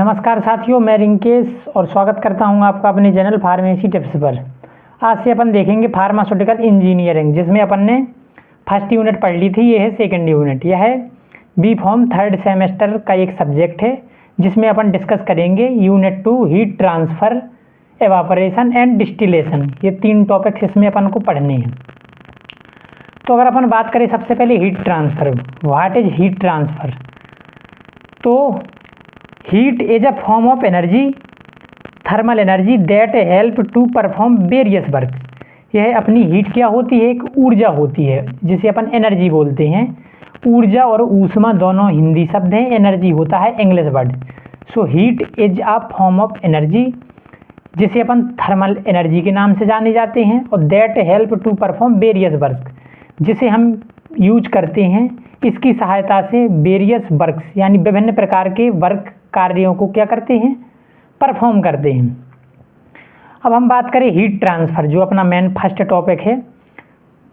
नमस्कार साथियों, मैं रिंकेश और स्वागत करता हूं आपका अपने चैनल फार्मेसी टिप्स पर। आज से अपन देखेंगे फार्मास्यूटिकल इंजीनियरिंग, जिसमें अपन ने फर्स्ट यूनिट पढ़ ली थी। ये है सेकंड यूनिट। यह है बी फॉर्म थर्ड सेमेस्टर का एक सब्जेक्ट है, जिसमें अपन डिस्कस करेंगे unit 2 heat transfer, evaporation and distillation. ये 3 टॉपिक्स इसमें अपन को पढ़ने हैं। तो अगर अपन बात करें सबसे पहले heat transfer, what is heat transfer. तो heat is a form of energy, thermal energy that help to perform various work. यह अपनी हीट क्या होती है? एक ऊर्जा होती है, जिसे अपन एनर्जी बोलते हैं। ऊर्जा और ऊष्मा दोनों हिंदी शब्द हैं, एनर्जी होता है English word. So heat is a form of energy, जिसे अपन थर्मल एनर्जी के नाम से जाने जाते हैं, और that help to perform various work, जिसे हम यूज करते हैं। इसकी सहायता से वेरियस वर्क्स यानी विभिन्न प्रकार के वर्क कार्यों को क्या करते हैं? परफॉर्म करते हैं। अब हम बात करें हीट ट्रांसफ़र, जो अपना मेन फर्स्ट टॉपिक है।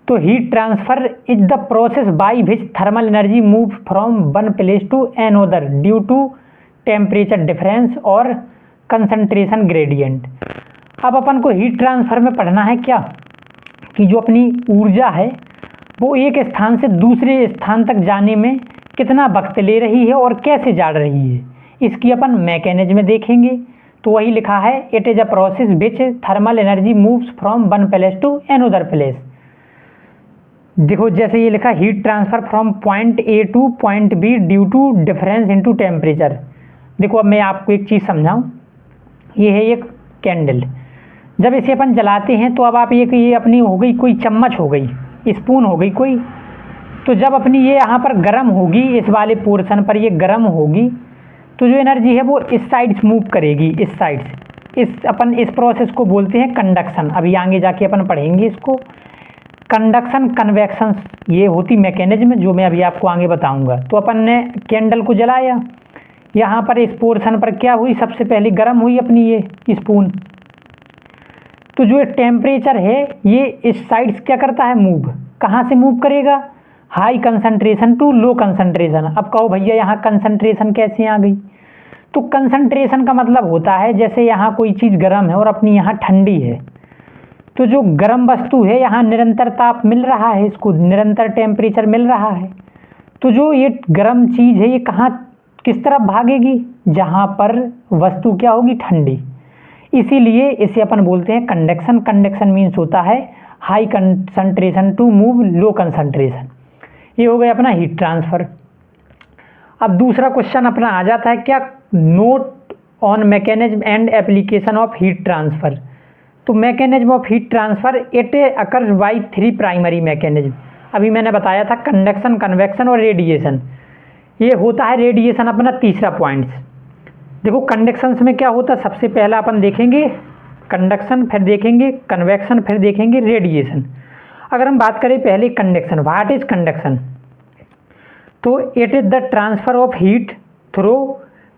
तो heat transfer is the process by which thermal energy move from one place to another due to temperature difference और कंसंट्रेशन ग्रेडियंट। अब अपन को हीट ट्रांसफ़र में पढ़ना है क्या कि जो अपनी ऊर्जा है वो एक स्थान से दूसरे स्थान तक जाने में कितना वक्त ले रही है और कैसे जा रही है। इसकी अपन मैकेनिज्म देखेंगे। तो वही लिखा है, it is a process which thermal energy moves from one place to another place. देखो जैसे ये लिखा, heat transfer from point A to point B due to difference into temperature. देखो अब मैं आपको एक चीज़ समझाऊं। ये है एक कैंडल। जब इसे अपन जलाते हैं तो अब आप ये अपनी हो गई कोई चम्मच हो गई, स्पून हो गई कोई। तो जब अपनी ये यहाँ पर गर्म होगी, इस वाले पोर्शन पर ये गर्म होगी, तो जो एनर्जी है वो इस साइड से मूव करेगी, इस साइड से। इस प्रोसेस को बोलते हैं कंडक्शन। अभी आगे जाके अपन पढ़ेंगे इसको। कंडक्शन, कन्वेक्शन, ये होती मैकेनिज्म, जो मैं अभी आपको आगे बताऊंगा। तो अपन ने कैंडल को जलाया, यहाँ पर इस पोर्शन पर क्या हुई? सबसे पहले गर्म हुई अपनी ये स्पून। तो जो टेम्परेचर है ये इस साइड से क्या करता है? मूव। कहाँ से मूव करेगा? High concentration to low concentration. अब कहो भैया यहाँ कंसंट्रेशन कैसे आ गई? तो कंसंट्रेशन का मतलब होता है जैसे यहाँ कोई चीज़ गर्म है और अपनी यहाँ ठंडी है, तो जो गर्म वस्तु है यहाँ निरंतर ताप मिल रहा है, इसको निरंतर टेम्परेचर मिल रहा है। तो जो ये गर्म चीज़ है ये कहाँ, किस तरफ भागेगी? जहाँ पर वस्तु क्या होगी? ठंडी। इसीलिए इसे अपन बोलते हैं कंडक्शन। कंडक्शन मीन्स होता है high concentration to move low concentration. ये हो गया अपना हीट ट्रांसफ़र। अब दूसरा क्वेश्चन अपना आ जाता है क्या? Note on mechanism and application of heat transfer. तो mechanism of heat transfer, it occurs by 3 primary mechanism. अभी मैंने बताया था कंडक्शन, कन्वेक्शन और रेडिएशन। ये होता है रेडिएशन अपना तीसरा पॉइंट। देखो कंडक्शन में क्या होता है, सबसे पहला अपन देखेंगे कंडक्शन, फिर देखेंगे कन्वेक्शन, फिर देखेंगे रेडिएशन। अगर हम बात करें पहले कंडक्शन, व्हाट इज कंडक्शन। तो it is the transfer of heat through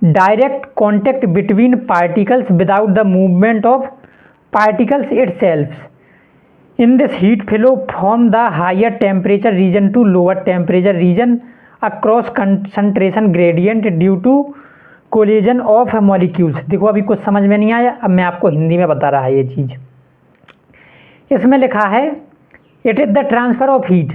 direct contact between particles without the movement of particles itself in this heat flow from the higher temperature region to lower temperature region across concentration gradient due to collision of molecules. देखो अभी कुछ समझ में नहीं आया, अब मैं आपको हिंदी में बता रहा है ये चीज़। इसमें लिखा है, it is the transfer of heat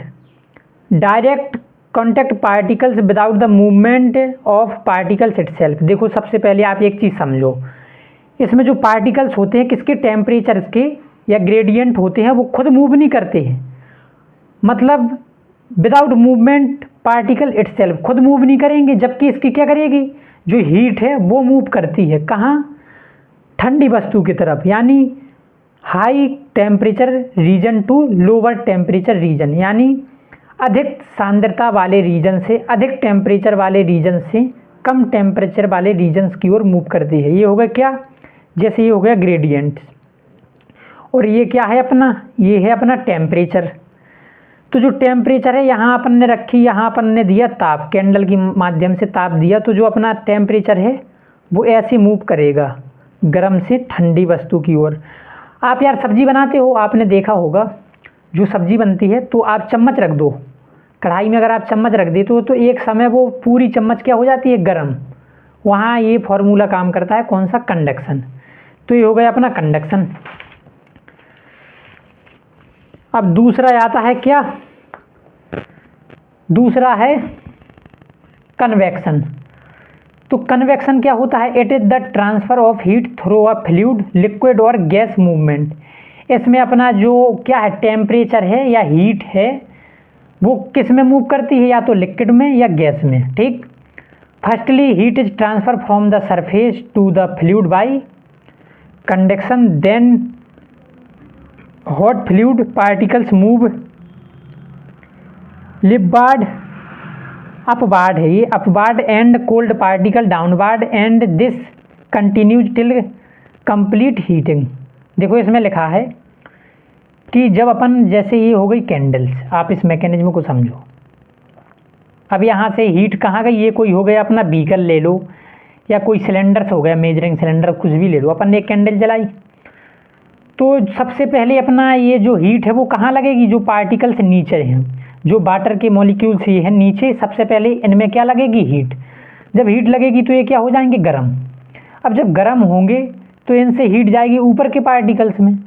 direct contact particles without the movement of particles itself. देखो सबसे पहले आप एक चीज़ समझो, इसमें जो पार्टिकल्स होते हैं किसके? टेम्परेचर के या ग्रेडियंट होते हैं, वो खुद मूव नहीं करते हैं। मतलब विदाउट मूवमेंट पार्टिकल इटसेल्फ, खुद मूव नहीं करेंगे, जबकि इसकी क्या करेगी? जो हीट है वो मूव करती है। कहाँ? ठंडी वस्तु की तरफ, यानी high temperature region to lower temperature region, यानी अधिक सांद्रता वाले रीजन से अधिक टेम्परेचर वाले रीजन से कम टेम्परेचर वाले रीजन्स की ओर मूव करती है। ये हो गया क्या? जैसे ये हो गया ग्रेडियंट। और ये क्या है अपना? ये है अपना टेम्परेचर। तो जो टेम्परेचर है यहाँ अपन ने रखी, यहाँ अपन ने दिया ताप, कैंडल के माध्यम से ताप दिया, तो जो अपना टेम्परेचर है वो ऐसे मूव करेगा गर्म से ठंडी वस्तु की ओर। आप यार सब्जी बनाते हो, आपने देखा होगा जो सब्जी बनती है तो आप चम्मच रख दो कढ़ाई में, अगर आप चम्मच रख देते हो तो एक समय वो पूरी चम्मच क्या हो जाती है? गर्म। वहाँ ये फॉर्मूला काम करता है, कौन सा, कंडक्शन। तो ये हो गया अपना कंडक्शन। अब दूसरा आता है क्या, दूसरा है कन्वेक्शन। तो कन्वेक्शन क्या होता है, it is the transfer of heat through a fluid, liquid और गैस मूवमेंट। इसमें अपना जो क्या है टेम्परेचर है या हीट है वो किस में मूव करती है, या तो लिक्विड में या गैस में, ठीक। Firstly heat is transfer from the surface to the fluid by conduction, then hot fluid particles move upward, upward है ये, upward and cold particle downward and this continues till complete heating. देखो इसमें लिखा है कि जब अपन, जैसे ये हो गई कैंडल्स, आप इस मैकेनिज्म को समझो। अब यहाँ से हीट कहाँ गई, ये कोई हो गया अपना बीकर ले लो या कोई सिलेंडर हो गया, मेजरिंग सिलेंडर कुछ भी ले लो, अपन ने एक कैंडल जलाई। तो सबसे पहले अपना ये जो हीट है वो कहाँ लगेगी, जो पार्टिकल्स नीचे हैं, जो वाटर के मॉलिक्यूल्स ये हैं नीचे, सबसे पहले इनमें क्या लगेगी, हीट। जब हीट लगेगी तो ये क्या हो जाएंगे, गर्म। अब जब गर्म होंगे तो इनसे हीट जाएगी ऊपर के पार्टिकल्स में,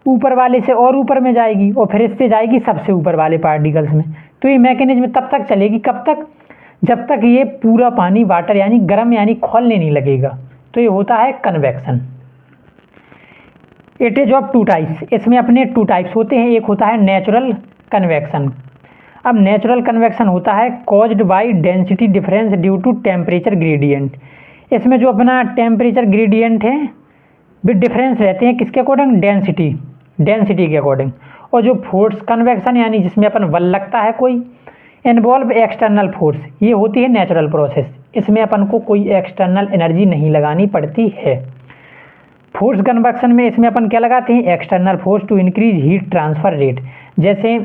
ऊपर वाले से और ऊपर में जाएगी और फिर इससे जाएगी सबसे ऊपर वाले पार्टिकल्स में। तो ये मैकेनिज्म तब तक चलेगी, कब तक, जब तक ये पूरा पानी वाटर यानी गर्म यानी खौलने नहीं लगेगा। तो ये होता है convection. It is of two types, इसमें अपने टू टाइप्स होते हैं। एक होता है नेचुरल कन्वेक्शन। अब नेचुरल कन्वेक्शन होता है caused by density difference due to temperature gradient. इसमें जो अपना टेम्परेचर ग्रेडियंट है विद डिफरेंस रहते हैं किसके अकॉर्डिंग, डेंसिटी के अकॉर्डिंग। और जो फोर्स कन्वेक्शन यानी जिसमें अपन बल लगता है कोई, इन्वॉल्व एक्सटर्नल फोर्स, ये होती है नेचुरल प्रोसेस। इसमें अपन को कोई एक्सटर्नल एनर्जी नहीं लगानी पड़ती है। फोर्स कन्वेक्शन में इसमें अपन क्या लगाते हैं, external force to increase heat transfer rate. जैसे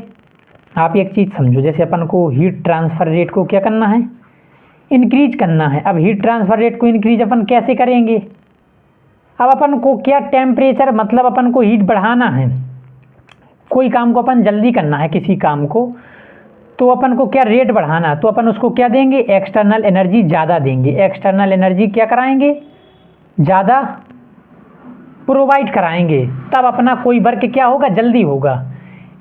आप एक चीज़ समझो, जैसे अपन को हीट ट्रांसफ़र रेट को क्या करना है, इंक्रीज करना है। अब हीट ट्रांसफ़र रेट को इंक्रीज अपन कैसे करेंगे, अब अपन को क्या टेम्परेचर, मतलब अपन को हीट बढ़ाना है, कोई काम को अपन जल्दी करना है किसी काम को, तो अपन को क्या रेट बढ़ाना, तो अपन उसको क्या देंगे, एक्सटर्नल एनर्जी ज़्यादा देंगे। एक्सटर्नल एनर्जी क्या कराएंगे, ज़्यादा प्रोवाइड कराएंगे, तब अपना कोई वर्क क्या होगा, जल्दी होगा।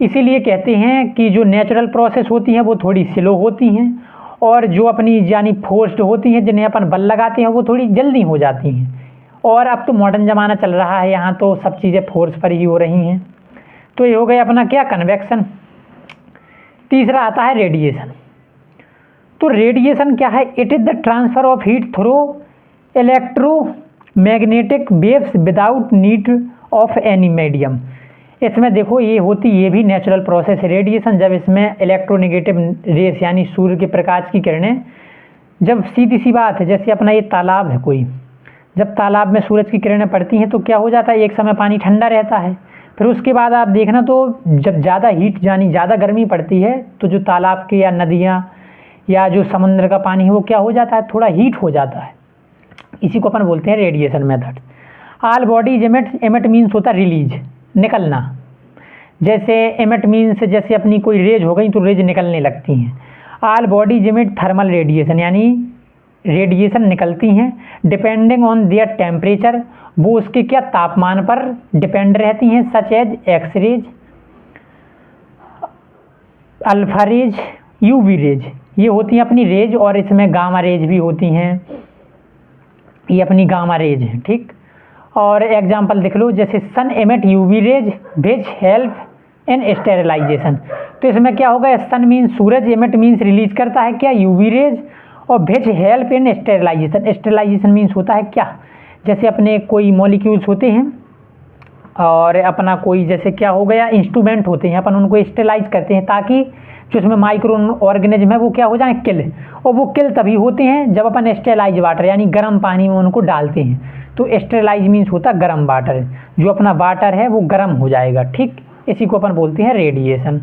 इसीलिए कहते हैं कि जो नेचुरल प्रोसेस होती हैं वो थोड़ी स्लो होती हैं, और जो अपनी यानी फोर्स्ड होती हैं जिन्हें अपन बल लगाते हैं वो थोड़ी जल्दी हो जाती हैं। और अब तो मॉडर्न ज़माना चल रहा है, यहाँ तो सब चीज़ें फोर्स पर ही हो रही हैं। तो ये हो गया अपना क्या, कन्वेक्शन। तीसरा आता है रेडिएशन। तो रेडिएशन क्या है, it is the transfer of heat through electromagnetic waves without need of any medium. इसमें देखो ये भी नेचुरल प्रोसेस है रेडिएशन। जब इसमें इलेक्ट्रोनेगेटिव रेस यानी सूर्य के प्रकाश की किरणें, जब सीधी सी बात है, जैसे अपना ये तालाब है कोई, जब तालाब में सूरज की किरणें पड़ती हैं तो क्या हो जाता है, एक समय पानी ठंडा रहता है, फिर उसके बाद आप देखना तो जब ज़्यादा हीट यानी ज़्यादा गर्मी पड़ती है तो जो तालाब के या नदियाँ या जो समुद्र का पानी है वो क्या हो जाता है, थोड़ा हीट हो जाता है। इसी को अपन बोलते हैं radiation method. All bodies emit means होता है रिलीज, निकलना। जैसे एमिट मीन्स जैसे अपनी कोई रेज हो गई तो रेज निकलने लगती हैं। All bodies emit thermal radiation, यानी रेडिएशन निकलती हैं डिपेंडिंग ऑन देयर टेम्परेचर, वो उसके क्या तापमान पर डिपेंड रहती हैं। Such as X rays, alpha rays, UV rays, ये होती हैं अपनी रेज। और इसमें गामा रेज भी होती हैं, ये अपनी गामा रेज है, ठीक। और एग्जाम्पल देख लो, जैसे sun emit UV rays which help in sterilisation. तो इसमें क्या होगा, सन मीन्स सूरज, एमिट मीन्स रिलीज करता है क्या, यूवी रेज, और which help in sterilisation. Sterilisation means होता है क्या, जैसे अपने कोई मॉलिक्यूल्स होते हैं और अपना कोई जैसे क्या हो गया इंस्ट्रूमेंट होते हैं, अपन उनको स्टेरिलाइज करते हैं ताकि जो उसमें माइक्रो ऑर्गेनिज्म है वो क्या हो जाए, किल। और वो किल तभी होते हैं जब अपन स्टेरिलाइज वाटर यानी गर्म पानी में उनको डालते हैं। तो स्टेरिलाइज मीन्स होता है गर्म वाटर, जो अपना वाटर है वो गर्म हो जाएगा, ठीक। इसी को अपन बोलते हैं रेडिएशन।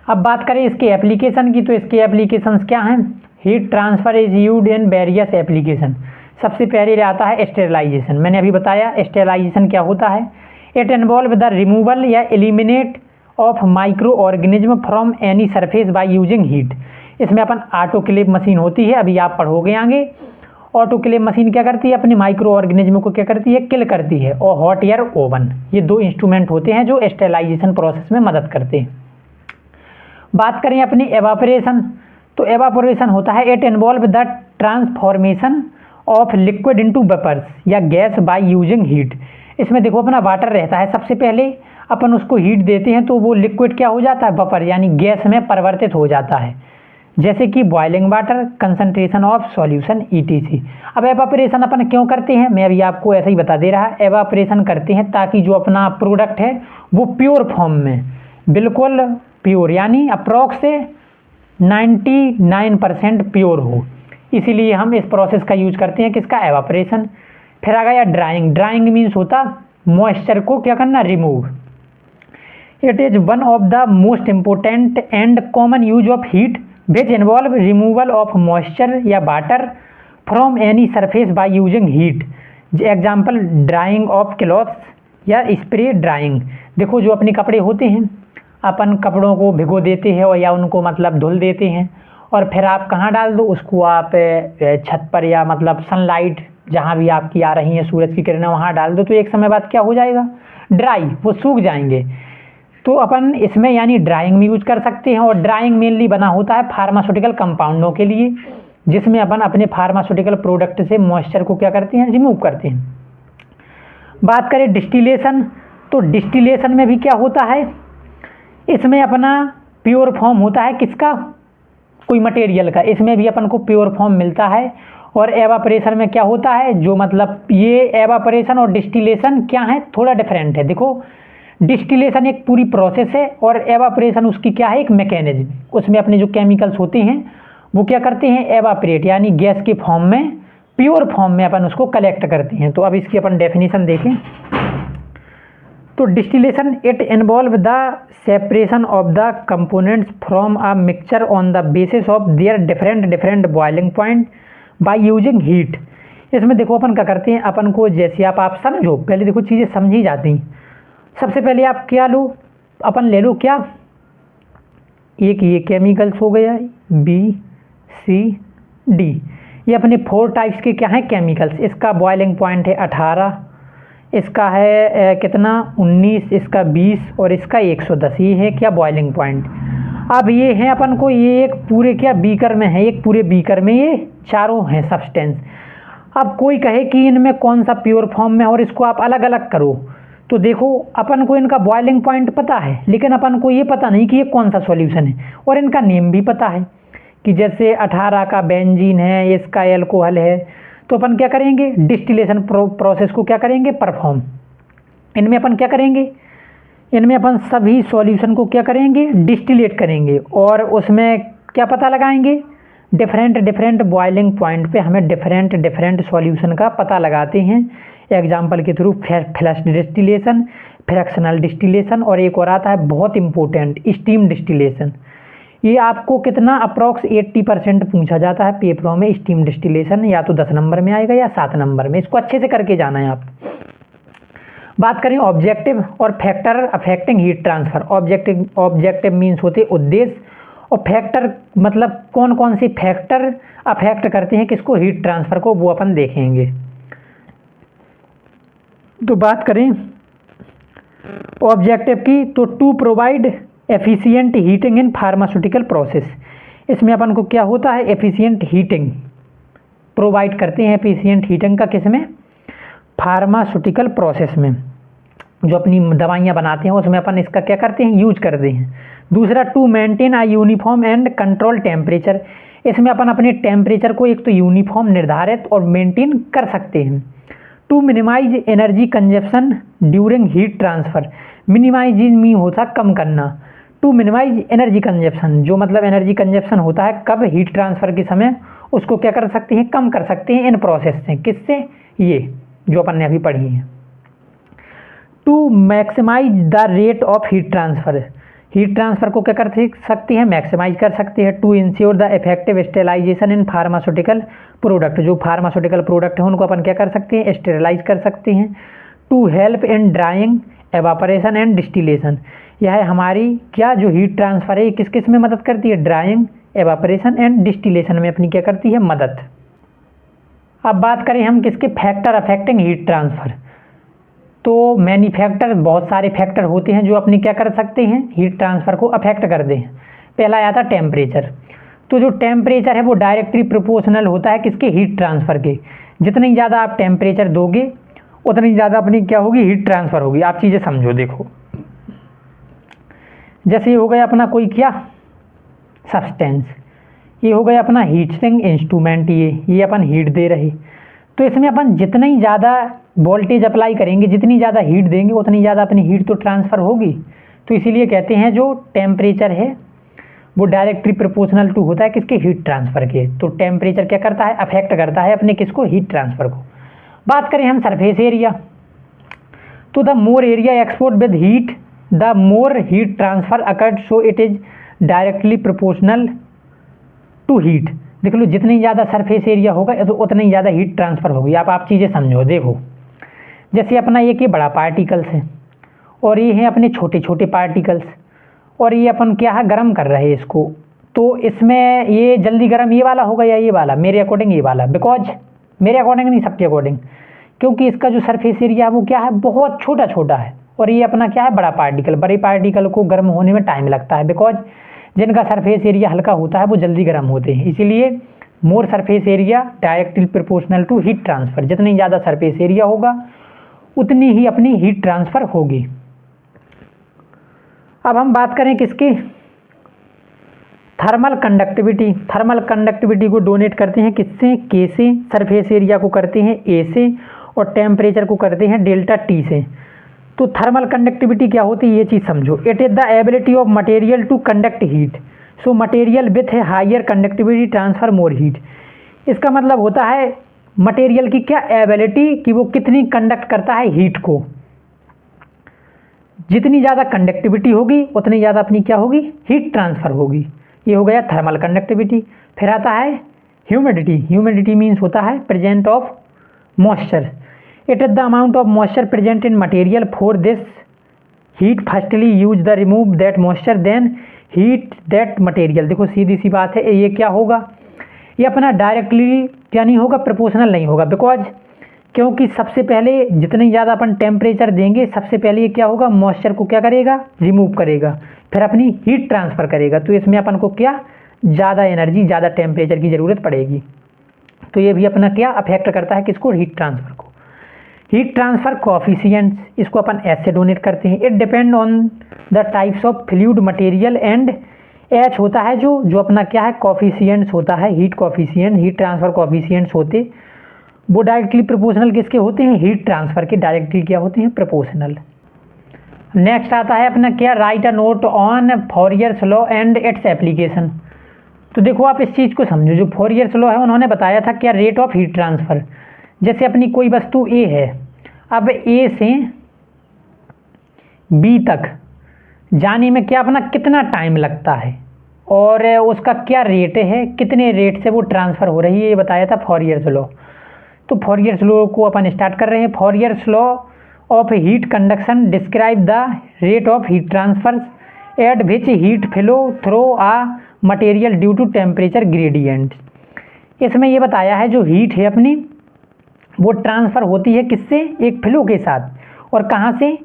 अब बात करें इसके एप्लीकेशन की, तो इसके एप्लीकेशंस क्या हैं, heat transfer is used in various application. सबसे पहले आता है स्टेरिलाइजेशन। मैंने अभी बताया स्टेरिलाइजेशन क्या होता है, इट इन्वॉल्व द रिमूवल या eliminate of micro organism from any surface by using heat. इसमें अपन ऑटोक्लेव मशीन होती है, अभी आप पढ़ोगे आगे। ऑटोक्लेव मशीन क्या करती है, अपने माइक्रो ऑर्गेनिज्म को क्या करती है, किल करती है। और हॉट एयर ओवन, ये दो इंस्ट्रूमेंट होते हैं जो स्टेरिलाइजेशन प्रोसेस में मदद करते हैं। बात करें अपनी एवापोरेशन, तो एवापोरेशन होता है it involve the transformation of liquid into vapours या गैस बाय यूजिंग हीट। इसमें देखो अपना वाटर रहता है, सबसे पहले अपन उसको हीट देते हैं तो वो लिक्विड क्या हो जाता है, वेपर यानी गैस में परिवर्तित हो जाता है, जैसे कि boiling water, concentration of solution etc. अब एवापोरेशन अपन क्यों करते हैं, मैं अभी आपको ऐसे ही बता दे रहा। एवापोरेशन करते हैं ताकि जो अपना प्रोडक्ट है वो प्योर फॉर्म में, बिल्कुल प्योर यानी अप्रॉक्स से 99% प्योर हो, इसीलिए हम इस प्रोसेस का यूज करते हैं, किसका, एवापोरेशन। फिर आ गया ड्राइंग। ड्राइंग मीन्स होता मॉइस्चर को क्या करना, remove. It is one of the most important and common use of heat which involve removal of moisture या water from any surface by using heat. Example drying of clothes या spray drying. देखो जो अपने कपड़े होते हैं, अपन कपड़ों को भिगो देते हैं और या उनको मतलब धुल देते हैं, और फिर आप कहाँ डाल दो उसको, आप छत पर या मतलब सनलाइट जहाँ भी आपकी आ रही है सूरज की किरणें वहाँ डाल दो, तो एक समय बाद क्या हो जाएगा, ड्राई, वो सूख जाएंगे। तो अपन इसमें यानी ड्राइंग में यूज कर सकते हैं। और ड्राइंग मेनली बना होता है फार्मास्यूटिकल कंपाउंडों के लिए, जिसमें अपन अपने फार्मास्यूटिकल प्रोडक्ट से मॉइस्चर को क्या करते हैं, रिमूव करते हैं। बात करें डिस्टिलेशन, तो डिस्टिलेशन में भी क्या होता है, इसमें अपना प्योर फॉर्म होता है किसका, कोई मटेरियल का, इसमें भी अपन को प्योर फॉर्म मिलता है। और एवापोरेशन में क्या होता है, जो मतलब ये एवापोरेशन और डिस्टिलेशन क्या है, थोड़ा डिफरेंट है। देखो डिस्टिलेशन एक पूरी प्रोसेस है और एवापोरेशन उसकी क्या है, एक मैकेनिज्म। उसमें अपने जो केमिकल्स होते हैं वो क्या करते हैं, एवापोरेट यानी गैस के फॉर्म में, प्योर फॉर्म में अपन उसको कलेक्ट करते हैं। तो अब इसकी अपन डेफिनेशन देखें तो distillation it involve the separation of the components from a mixture on the basis of their different boiling point by using heat. इसमें देखो अपन क्या करते हैं, अपन को जैसे आप समझो, पहले देखो चीज़ें समझी जाती। सबसे पहले आप क्या लो, अपन ले लो क्या, एक ये केमिकल्स हो गया BCD, ये अपने 4 टाइप्स के क्या हैं केमिकल्स। इसका बॉइलिंग पॉइंट है 18, इसका है कितना 19, इसका 20 और इसका 110, ये है क्या बॉइलिंग पॉइंट। अब ये है अपन को, ये एक पूरे क्या बीकर में है, एक पूरे बीकर में ये चारों हैं सब्सटेंस। अब कोई कहे कि इनमें कौन सा प्योर फॉर्म में और इसको आप अलग अलग करो, तो देखो अपन को इनका बॉइलिंग पॉइंट पता है, लेकिन अपन को ये पता नहीं कि ये कौन सा सॉल्यूशन है। और इनका नेम भी पता है कि जैसे 18 का बेंजीन है, इसका एल्कोहल है। तो अपन क्या करेंगे, डिस्टिलेशन प्रोसेस को क्या करेंगे, परफॉर्म। इनमें अपन क्या करेंगे, इनमें अपन सभी सॉल्यूशन को क्या करेंगे, डिस्टिलेट करेंगे। और उसमें क्या पता लगाएंगे, डिफरेंट बॉइलिंग पॉइंट पे हमें डिफरेंट सॉल्यूशन का पता लगाते हैं। एग्जाम्पल के through flash distillation, fractional distillation, और एक और आता है बहुत इंपॉर्टेंट, स्टीम डिस्टिलेशन। ये आपको कितना अप्रॉक्स 80% पूछा जाता है पेपरों में। स्टीम डिस्टिलेशन या तो 10 नंबर में आएगा या 7 नंबर में, इसको अच्छे से करके जाना है आप। बात करें ऑब्जेक्टिव और factor affecting heat transfer. Objective means होते उद्देश्य, और फैक्टर मतलब कौन कौन से फैक्टर अफेक्ट करते हैं किसको, हीट ट्रांसफर को, वो अपन देखेंगे। तो बात करें ऑब्जेक्टिव की, तो to provide efficient heating in pharmaceutical process. इसमें अपन को क्या होता है, एफिशिएंट हीटिंग प्रोवाइड करते हैं। एफिशिएंट हीटिंग का किसमें, फार्मास्यूटिकल प्रोसेस में, जो अपनी दवाइयाँ बनाते हैं उसमें अपन इसका क्या करते हैं, यूज करते हैं। दूसरा to maintain a uniform and control temperature. इसमें अपन अपने टेम्परेचर को एक तो यूनिफॉर्म निर्धारित और मेंटेन कर सकते हैं। To minimise energy consumption during heat transfer. Minimise में होता कम करना, टू मिनिमाइज एनर्जी कंजप्शन, जो मतलब एनर्जी कंजप्शन होता है कब, हीट ट्रांसफर के समय, उसको क्या कर सकते हैं, कम कर सकते हैं इन प्रोसेस से। किससे, ये जो अपन ने अभी पढ़ी है। To maximise the rate of heat transfer. Heat transfer को क्या कर सकते हैं, मैक्सिमाइज कर सकते हैं। To ensure the effective sterilisation in pharmaceutical product. जो फार्मास्यूटिकल प्रोडक्ट है उनको अपन क्या कर सकते हैं, स्टेरिलाइज कर सकते हैं। To help in drying evaporation and distillation. यह है हमारी क्या जो हीट ट्रांसफ़र है, किस किस में मदद करती है, ड्राइंग, एवापोरेशन एंड डिस्टिलेशन में अपनी क्या करती है, मदद। अब बात करें हम किसके, फैक्टर अफेक्टिंग हीट ट्रांसफ़र। तो मैनी फैक्टर, बहुत सारे फैक्टर होते हैं जो अपनी क्या कर सकते हैं, हीट ट्रांसफ़र को अफेक्ट कर दें। पहला आया था टेम्परेचर। तो जो टेम्परेचर है वो डायरेक्टली प्रोपोर्शनल होता है किसके, हीट ट्रांसफ़र के। जितनी ज़्यादा आप टेम्परेचर दोगे उतनी ज़्यादा अपनी क्या होगी, हीट ट्रांसफ़र होगी। आप चीज़ें समझो, देखो जैसे ये हो गया अपना कोई क्या सब्सटेंस, ये हो गया अपना हीटिंग इंस्ट्रूमेंट, ये अपन हीट दे रहे। तो इसमें अपन जितनी ज़्यादा वोल्टेज अप्लाई करेंगे, जितनी ज़्यादा हीट देंगे उतनी ज़्यादा अपनी हीट तो ट्रांसफ़र होगी। तो इसीलिए कहते हैं जो टेम्परेचर है वो डायरेक्टली प्रोपोर्शनल टू होता है किसके, हीट ट्रांसफ़र के। तो टेम्परेचर क्या करता है, अफेक्ट करता है अपने किसको, हीट ट्रांसफ़र को। बात करें हम सरफेस एरिया, तो the more area export with heat the more heat transfer occurred, so it is directly proportional to heat. देख लो जितनी ज़्यादा सरफेस एरिया होगा तो उतनी ज़्यादा हीट ट्रांसफ़र होगी। आप चीज़ें समझो, देखो जैसे अपना ये बड़ा पार्टिकल्स है और ये हैं अपने छोटे छोटे पार्टिकल्स, और ये अपन क्या है गर्म कर रहे हैं इसको। तो इसमें ये जल्दी गर्म ये वाला होगा या ये वाला, मेरे अकॉर्डिंग ये वाला, बिकॉज मेरे अकॉर्डिंग नहीं सबके अकॉर्डिंग, क्योंकि इसका जो सरफेस एरिया है वो क्या है, बहुत छोटा छोटा है, और ये अपना क्या है बड़ा पार्टिकल। बड़े पार्टिकल को गर्म होने में टाइम लगता है, बिकॉज जिनका सरफेस एरिया हल्का होता है वो जल्दी गर्म होते हैं। इसीलिए more surface area directly proportional to heat transfer, जितनी ज़्यादा सरफेस एरिया होगा उतनी ही अपनी हीट ट्रांसफ़र होगी। अब हम बात करें किसकी, थर्मल कंडक्टिविटी। थर्मल कंडक्टिविटी को डोनेट करते हैं किससे, के से, सरफेस एरिया को करते हैं ए से, और टेम्परेचर को करते हैं डेल्टा टी से। तो थर्मल कंडक्टिविटी क्या होती है ये चीज़ समझो। It is the ability of material to conduct heat, so material with a higher conductivity transfer more heat. इसका मतलब होता है मटेरियल की क्या एबिलिटी कि वो कितनी कंडक्ट करता है हीट को। जितनी ज़्यादा कंडक्टिविटी होगी उतनी ज़्यादा अपनी क्या होगी, हीट ट्रांसफ़र होगी। ये हो गया थर्मल कंडक्टिविटी। फिर आता है ह्यूमिडिटी। ह्यूमिडिटी मीन्स होता है present of moisture. It is the amount of moisture present in material. For this heat firstly use the remove that moisture then heat that material. देखो सीधी सी बात है, ये क्या होगा, ये अपना डायरेक्टली क्या नहीं होगा, प्रोपोर्शनल नहीं होगा, बिकॉज क्योंकि सबसे पहले जितनी ज़्यादा अपन टेम्परेचर देंगे सबसे पहले ये क्या होगा, मॉइस्चर को क्या करेगा, रिमूव करेगा, फिर अपनी हीट ट्रांसफ़र करेगा। तो इसमें अपन को क्या ज़्यादा एनर्जी, ज़्यादा टेम्परेचर की ज़रूरत पड़ेगी। तो ये भी अपना क्या अफेक्ट करता है किसको, हीट ट्रांसफ़र को। हीट ट्रांसफ़र कोएफिशिएंट्स, इसको अपन एच से डोनेट करते हैं। It depend on the types of fluid material and H होता है जो अपना क्या है कोएफिशिएंट्स होता है, heat coefficient, heat transfer coefficients होते वो डायरेक्टली प्रोपोर्शनल किसके होते हैं, हीट ट्रांसफ़र के डायरेक्टली क्या होते हैं, प्रोपोर्शनल। नेक्स्ट आता है अपना क्या, write a note on Fourier's law and its application. तो देखो आप इस चीज़ को समझो, जो फॉरियर्स लॉ है उन्होंने बताया था क्या, रेट ऑफ हीट ट्रांसफ़र। जैसे अपनी कोई वस्तु ए है, अब ए से बी तक जाने में क्या अपना कितना टाइम लगता है और उसका क्या रेट है, कितने रेट से वो ट्रांसफ़र हो रही है, ये बताया था फॉरियर्स लॉ। तो फॉरियर्स लॉ को अपन स्टार्ट कर रहे हैं। Fourier's law of heat conduction describe the rate of heat transfer at which heat flow through a material due to temperature gradient. इसमें ये बताया है जो हीट है अपनी वो ट्रांसफ़र होती है किससे, एक फ्लो के साथ, और कहाँ से,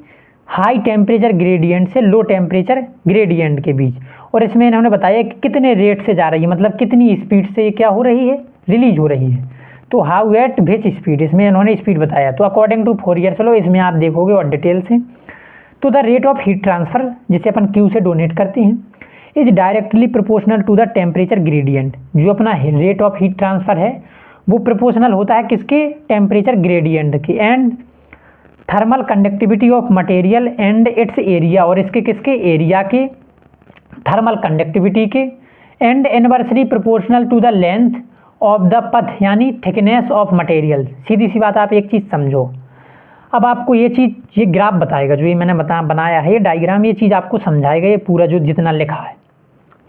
हाई टेम्परेचर ग्रेडियंट से लो टेम्परेचर ग्रेडियंट के बीच। और इसमें इन्होंने बताया कि कितने रेट से जा रही है, मतलब कितनी स्पीड से ये क्या हो रही है, रिलीज हो रही है। तो हाउ एट विच स्पीड, इसमें इन्होंने स्पीड बताया। तो अकॉर्डिंग टू फॉरियर्स लॉ इसमें आप देखोगे और डिटेल से, तो the rate of heat transfer जिसे अपन क्यू से डोनेट करते हैं is directly proportional to the temperature gradient. जो अपना रेट ऑफ हीट ट्रांसफ़र है वो प्रोपोर्शनल होता है किसके, टेम्परेचर ग्रेडियंट के। And thermal conductivity of material and its area, और इसके किसके, एरिया के, थर्मल कंडक्टिविटी के। And inversely proportional to the length of the path, यानी थिकनेस ऑफ मटेरियल। सीधी सी बात, आप एक चीज़ समझो, अब आपको ये चीज़, ये ग्राफ बताएगा जो ये मैंने बनाया है, ये डायग्राम, ये चीज़ आपको समझाएगा, ये पूरा जो जितना लिखा है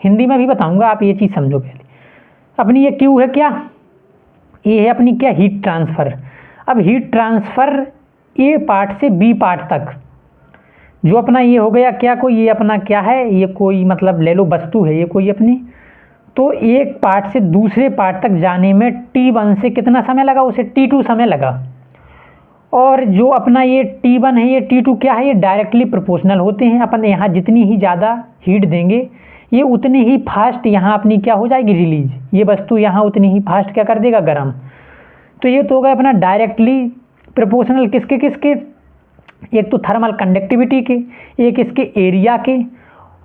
हिंदी में भी बताऊंगा, आप ये चीज़ समझो। पहले अपनी ये क्यू है क्या, ये है अपनी क्या, हीट ट्रांसफ़र। अब हीट ट्रांसफ़र ए पार्ट से बी पार्ट तक जो अपना ये हो गया क्या, कोई ये अपना क्या है, ये कोई मतलब ले लो वस्तु है ये कोई अपनी, तो एक पार्ट से दूसरे पार्ट तक जाने में t1 से कितना समय लगा, उसे t2 समय लगा। और जो अपना ये t1 है ये t2 क्या है, ये डायरेक्टली प्रोपोर्शनल होते हैं। अपन यहाँ जितनी ही ज़्यादा हीट देंगे ये उतनी ही फास्ट यहाँ अपनी क्या हो जाएगी, रिलीज, ये वस्तु यहाँ उतनी ही फास्ट क्या कर देगा, गर्म। तो ये तो हो गया अपना डायरेक्टली प्रोपोर्शनल किसके किसके, एक तो थर्मल कंडक्टिविटी के, एक इसके एरिया के,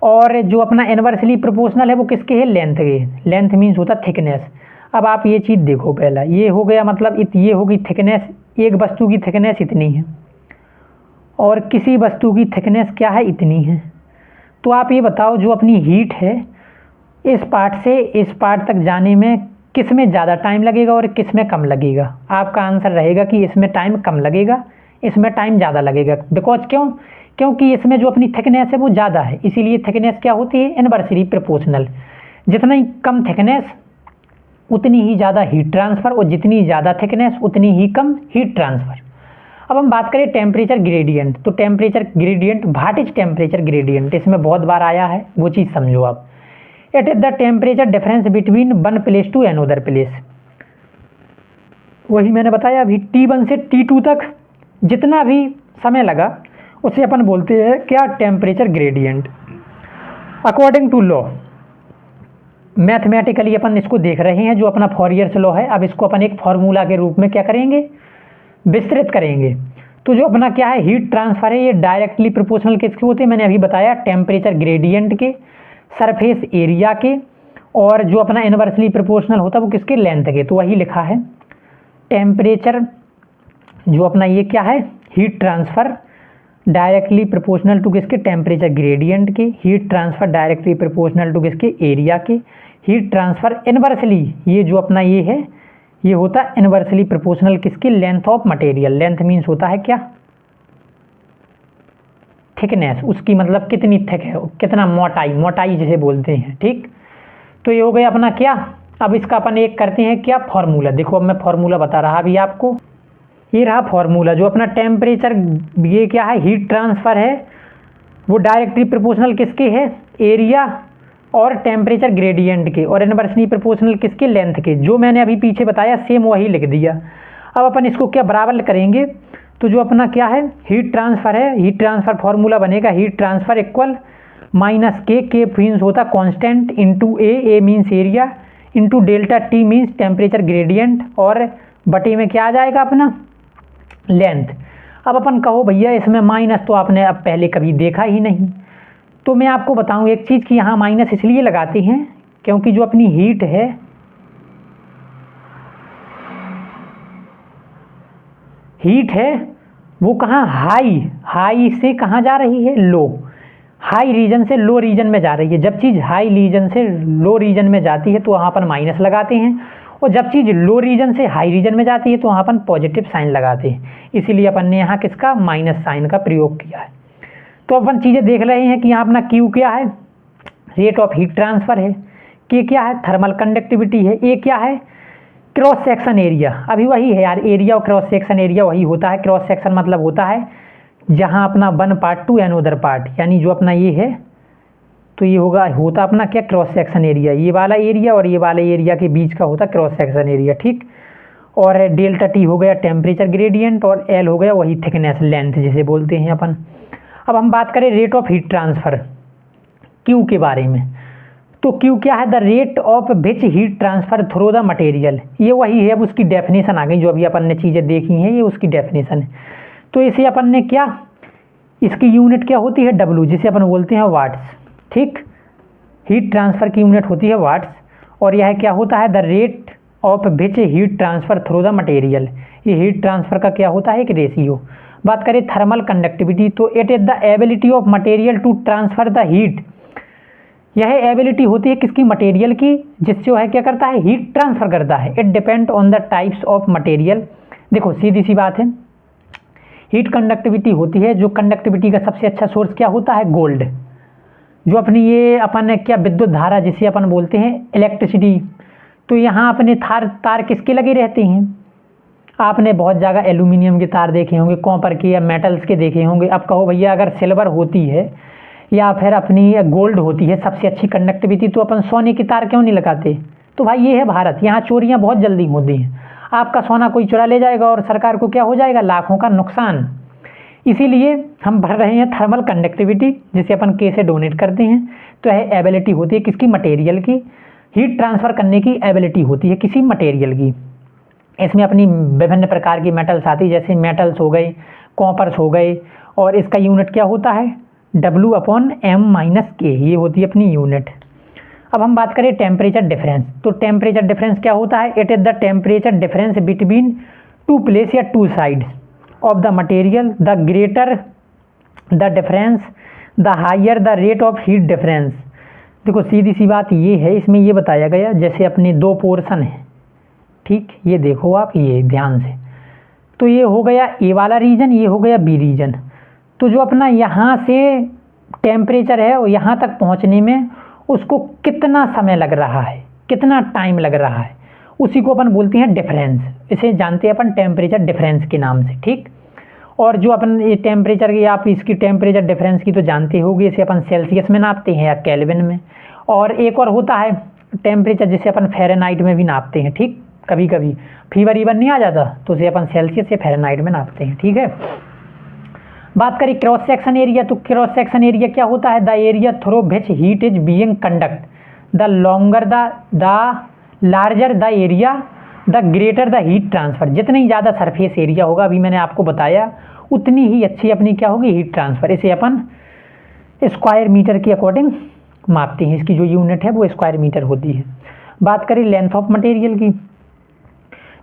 और जो अपना इनवर्सली प्रोपोर्शनल है वो किसके है, लेंथ के। लेंथ मीन्स होता थिकनेस। अब आप ये चीज़ देखो, पहला ये हो गया मतलब ये होगी थिकनेस, एक वस्तु की थिकनेस इतनी है और किसी वस्तु की थिकनेस क्या है, इतनी है। तो आप ये बताओ जो अपनी हीट है इस पार्ट से इस पार्ट तक जाने में किस में ज़्यादा टाइम लगेगा और किस में कम लगेगा। आपका आंसर रहेगा कि इसमें टाइम कम लगेगा, इसमें टाइम ज़्यादा लगेगा। बिकॉज क्यों, क्योंकि इसमें जो अपनी थिकनेस है वो ज़्यादा है, इसीलिए थिकनेस क्या होती है, इनवर्सली प्रोपोर्शनल। जितना ही कम थिकनेस उतनी ही ज़्यादा हीट ट्रांसफ़र, और जितनी ज़्यादा थिकनेस उतनी ही कम हीट ट्रांसफ़र। अब हम बात करें टेम्परेचर ग्रेडियंट, तो temperature gradient, what is temperature gradient, इसमें बहुत बार आया है, वो चीज़ समझो आप। It is the temperature difference between one place to another place. वही मैंने बताया अभी, T1 से T2 तक जितना भी समय लगा उसे अपन बोलते हैं क्या, temperature gradient. According to law, mathematically अपन इसको देख रहे हैं, जो अपना फॉरियर्स लॉ है। अब इसको अपन एक फार्मूला के रूप में क्या करेंगे, विस्तृत करेंगे। तो जो अपना क्या है, हीट ट्रांसफर है, ये डायरेक्टली प्रोपोर्शनल किसके होते हैं, मैंने अभी बताया, टेम्परेचर ग्रेडियंट के, सरफेस एरिया के, और जो अपना इनवर्सली प्रोपोर्शनल होता है वो किसके, लेंथ के। तो वही लिखा है टेम्परेचर, जो अपना ये क्या है, heat transfer directly proportional to किसके, टेम्परेचर ग्रेडियंट के, heat transfer directly proportional to किसके, एरिया के, हीट ट्रांसफ़र इनवर्सली, ये जो अपना ये है ये होता है इनवर्सली प्रोपोर्शनल किसकी, length of material. Length means होता है क्या, थिकनेस, उसकी मतलब कितनी थिक है, कितना मोटाई, मोटाई जिसे बोलते हैं, ठीक। तो ये हो गया अपना क्या। अब इसका अपन एक करते हैं क्या, फार्मूला। देखो अब मैं फार्मूला बता रहा अभी आपको, ये रहा फार्मूला। जो अपना टेम्परेचर ये क्या है, हीट ट्रांसफ़र है, वो डायरेक्टली प्रोपोर्शनल किसके है, एरिया और टेम्परेचर ग्रेडियंट के, और इनवर्सली प्रोपोर्शनल किसके, लेंथ के। जो मैंने अभी पीछे बताया सेम वही लिख दिया। अब अपन इसको क्या बराबर करेंगे, तो जो अपना क्या है, हीट ट्रांसफ़र है, हीट ट्रांसफ़र फार्मूला बनेगा heat transfer equal minus K means होता constant, into A means area, into delta T means temperature gradient, और बटे में क्या आ जाएगा अपना, लेंथ। अब अपन कहो भैया इसमें माइनस तो आपने अब पहले कभी देखा ही नहीं, तो मैं आपको बताऊं एक चीज़ कि यहाँ माइनस इसलिए लगाते हैं क्योंकि जो अपनी हीट है वो कहाँ, हाई से कहाँ जा रही है, लो, हाई रीजन से लो रीजन में जा रही है। जब चीज़ हाई रीजन से लो रीजन में जाती है तो वहाँ पर माइनस लगाते हैं, और जब चीज़ लो रीजन से हाई रीजन में जाती है तो वहाँ अपन पॉजिटिव साइन लगाते हैं। इसीलिए अपन ने यहाँ किसका, माइनस साइन का प्रयोग किया है। तो अपन चीज़ें देख रहे हैं कि यहाँ अपना Q क्या है, रेट ऑफ हीट ट्रांसफ़र है, K क्या है, थर्मल कंडक्टिविटी है, A क्या है, क्रॉस सेक्शन एरिया। अभी वही है यार, एरिया और क्रॉस सेक्शन एरिया वही होता है। क्रॉस सेक्शन मतलब होता है जहाँ अपना one part two another part, यानी जो अपना ये है तो ये होता अपना क्या, क्रॉस सेक्शन एरिया। ये वाला एरिया और ये वाला एरिया के बीच का होता क्रॉस सेक्शन एरिया, ठीक। और डेल्टा टी हो गया टेम्परेचर ग्रेडियंट, और एल हो गया वही थिकनेस, लेंथ जिसे बोलते हैं अपन। अब हम बात करें rate of heat transfer Q के बारे में, तो Q क्या है, the rate of which heat transfer through the material. ये वही है, अब उसकी डेफिनेशन आ गई, जो अभी अपन ने चीज़ें देखी हैं ये उसकी डेफिनेशन है। तो इसे अपन ने क्या, इसकी यूनिट क्या होती है, W, जिसे अपन बोलते हैं वाट्स, ठीक। हीट ट्रांसफ़र की यूनिट होती है वाट्स, और यह क्या होता है, the rate of which heat transfer through the material. ये हीट ट्रांसफ़र का क्या होता है, एक रेशियो। बात करें थर्मल कंडक्टिविटी, तो it is the ability of material to transfer the heat. यह एबिलिटी होती है किसकी, मटेरियल की, जिससे जो है क्या करता है, हीट ट्रांसफ़र करता है। It depend on the types of material. देखो सीधी सी बात है, हीट कंडक्टिविटी होती है, जो कंडक्टिविटी का सबसे अच्छा सोर्स क्या होता है, गोल्ड। जो अपनी ये अपन क्या, विद्युत धारा जिसे अपन बोलते हैं इलेक्ट्रिसिटी, तो यहाँ अपने तार किसके लगे रहते हैं, आपने बहुत जगह एल्यूमिनियम के तार देखे होंगे, कॉपर के या मेटल्स के देखे होंगे। अब कहो भैया अगर सिल्वर होती है या फिर अपनी गोल्ड होती है सबसे अच्छी कंडक्टिविटी, तो अपन सोने की तार क्यों नहीं लगाते? तो भाई ये है भारत, यहाँ चोरियाँ बहुत जल्दी होती हैं। आपका सोना कोई चुरा ले जाएगा और सरकार को क्या हो जाएगा? लाखों का नुकसान। इसीलिए हम भर रहे हैं थर्मल कंडक्टिविटी, जिसे अपन के से डोनेट करते हैं। तो यह एबिलिटी होती है किसकी? मटेरियल की। हीट ट्रांसफ़र करने की एबिलिटी होती है किसी मटेरियल की। इसमें अपनी विभिन्न प्रकार की मेटल्स आती है, जैसे मेटल्स हो गए, कॉपर्स हो गए, और इसका यूनिट क्या होता है? W/m-K, ये होती है अपनी यूनिट। अब हम बात करें टेम्परेचर डिफरेंस, तो टेम्परेचर डिफरेंस क्या होता है? It is the temperature difference between two place या two sides of the material. The greater the difference the higher the rate of heat difference. देखो सीधी सी बात ये है, इसमें ये बताया गया जैसे अपने दो पोर्शन है, ठीक, ये देखो आप, ये ध्यान से, तो ये हो गया ए वाला रीजन, ये हो गया बी रीजन। तो जो अपना यहाँ से टेम्परेचर है और यहाँ तक पहुँचने में उसको कितना समय लग रहा है, कितना टाइम लग रहा है, उसी को अपन बोलते हैं डिफरेंस। इसे जानते हैं अपन टेम्परेचर डिफरेंस के नाम से, ठीक। और जो अपन ये टेम्परेचर की, आप इसकी टेम्परेचर डिफरेंस की तो जानते होंगे, इसे अपन सेल्सियस में नापते हैं या केल्विन में। और एक और होता है टेम्परेचर जिसे अपन फ़ारेनहाइट में भी नापते हैं, ठीक। कभी कभी फीवर ईवर नहीं आ जाता तो उसे अपन सेल्सियस या फ़ारेनहाइट में नापते हैं, ठीक है। बात करें क्रॉस सेक्शन एरिया, तो क्रॉस सेक्शन एरिया क्या होता है? The area through which heat is being conduct, the longer the larger the area the greater the heat transfer. जितनी ज़्यादा सरफेस एरिया होगा, अभी मैंने आपको बताया, उतनी ही अच्छी अपनी क्या होगी? Heat transfer. इसे अपन स्क्वायर मीटर के अकॉर्डिंग मापते हैं, इसकी जो यूनिट है वो स्क्वायर मीटर होती है। बात करें लेंथ ऑफ मटेरियल की,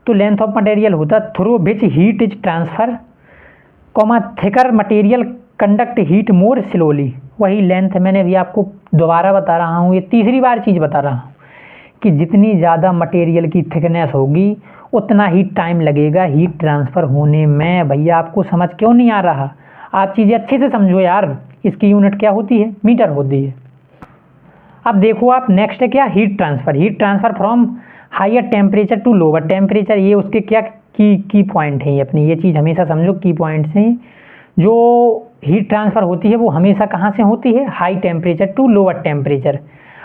तो लेंथ ऑफ मटेरियल होता है through which heat is transfer, thicker material conduct heat more slowly. वही लेंथ मैंने भी आपको दोबारा बता रहा हूँ, ये तीसरी बार चीज़ बता रहा हूँ कि जितनी ज़्यादा मटेरियल की थिकनेस होगी उतना ही टाइम लगेगा हीट ट्रांसफ़र होने में। भैया आपको समझ क्यों नहीं आ रहा? आप चीज़ें अच्छे से समझो यार। इसकी यूनिट क्या होती है? मीटर होती है। अब देखो आप, नेक्स्ट है क्या? Heat transfer. Heat transfer from higher temperature to lower temperature. ये उसके क्या की पॉइंट है, ये अपनी ये चीज़ हमेशा समझो, की पॉइंट्स हैं। जो हीट ट्रांसफ़र होती है वो हमेशा कहाँ से होती है? High temperature to lower temperature.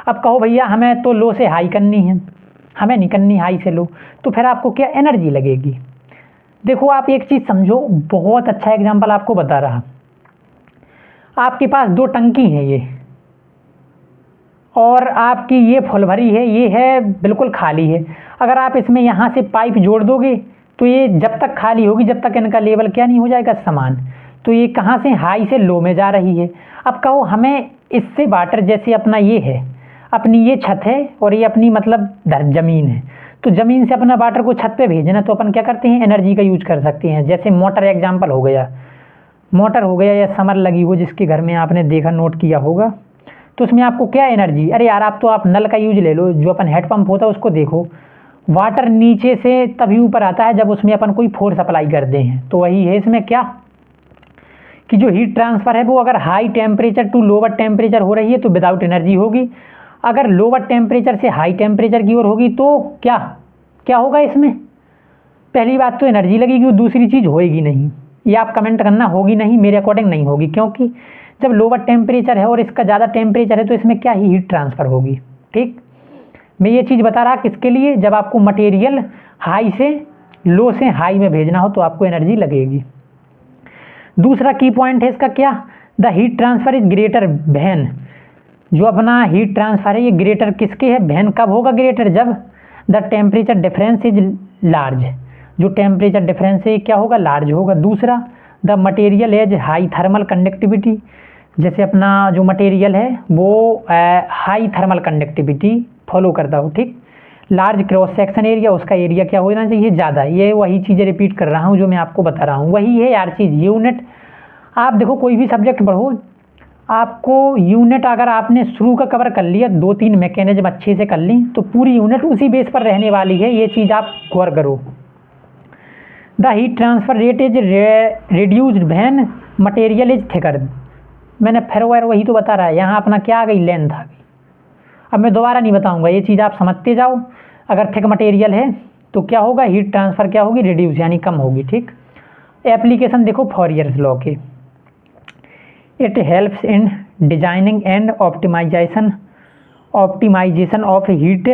अब कहो भैया हमें तो लो से हाई करनी है, हमें नहीं करनी हाई से लो, तो फिर आपको क्या एनर्जी लगेगी? देखो आप एक चीज़ समझो, बहुत अच्छा एग्जाम्पल आपको बता रहा। आपके पास दो टंकी हैं ये, और आपकी ये फुल भरी है, ये है बिल्कुल खाली है। अगर आप इसमें यहाँ से पाइप जोड़ दोगे तो ये जब तक खाली होगी जब तक इनका लेवल क्या नहीं हो जाएगा? समान। तो ये कहाँ से हाई से लो में जा रही है। अब कहो हमें इससे वाटर, जैसे अपना ये है, अपनी ये छत है और ये अपनी मतलब ज़मीन है, तो ज़मीन से अपना वाटर को छत पे भेजना, तो अपन क्या करते हैं? एनर्जी का यूज कर सकते हैं। जैसे मोटर एग्जाम्पल हो गया, मोटर हो गया या समर लगी हो जिसके घर में आपने देखा, नोट किया होगा, तो उसमें आपको क्या एनर्जी? अरे यार आप तो आप नल का यूज ले लो, जो अपन हेड पंप होता है उसको देखो, वाटर नीचे से तभी ऊपर आता है जब उसमें अपन कोई फोर्स अप्लाई करते हैं। तो वही है इसमें क्या, कि जो हीट ट्रांसफ़र है वो अगर high temperature to lower temperature हो रही है तो विदाउट एनर्जी होगी। अगर लोअर टेम्परेचर से हाई टेम्परेचर की ओर होगी तो क्या क्या होगा इसमें? पहली बात तो एनर्जी लगेगी और दूसरी चीज़ होएगी नहीं। ये आप कमेंट करना, होगी नहीं, मेरे अकॉर्डिंग नहीं होगी, क्योंकि जब लोअर टेम्परेचर है और इसका ज़्यादा टेम्परेचर है तो इसमें क्या ही हीट ट्रांसफ़र होगी, ठीक। मैं ये चीज़ बता रहा किसके लिए? जब आपको मटेरियल हाई से लो से हाई में भेजना हो तो आपको एनर्जी लगेगी। दूसरा की पॉइंट है इसका क्या? The heat transfer is greater when. जो अपना हीट ट्रांसफ़र है ये ग्रेटर किसके है? व्हेन कब होगा ग्रेटर? जब the temperature difference is large. जो टेम्परेचर डिफरेंस है क्या होगा? लार्ज होगा। दूसरा, the material as high thermal conductivity. जैसे अपना जो मटेरियल है वो हाई थर्मल कंडक्टिविटी फॉलो करता हो, ठीक। लार्ज क्रॉस सेक्शन एरिया, उसका एरिया क्या होना चाहिए? ज़्यादा। ये वही चीज़ें रिपीट कर रहा हूँ जो मैं आपको बता रहा हूँ, वही है यार चीज़। यूनिट आप देखो, कोई भी सब्जेक्ट पढ़ो, आपको यूनिट अगर आपने शुरू का कवर कर लिया, 2-3 मैकेनिज्म अच्छे से कर ली, तो पूरी यूनिट उसी बेस पर रहने वाली है। ये चीज़ आप गौर करो। The heat transfer rate is reduced when material is thicker. मैंने फिर वही तो बता रहा है, यहाँ अपना क्या आ गई? लेंथ आ गई। अब मैं दोबारा नहीं बताऊंगा, ये चीज़ आप समझते जाओ। अगर थिक मटेरियल है तो क्या होगा, हीट ट्रांसफ़र क्या होगी, रिड्यूस यानी कम होगी। ठीक, एप्लीकेशन देखो फॉरियर्स लॉ के, it helps in designing and optimisation of heat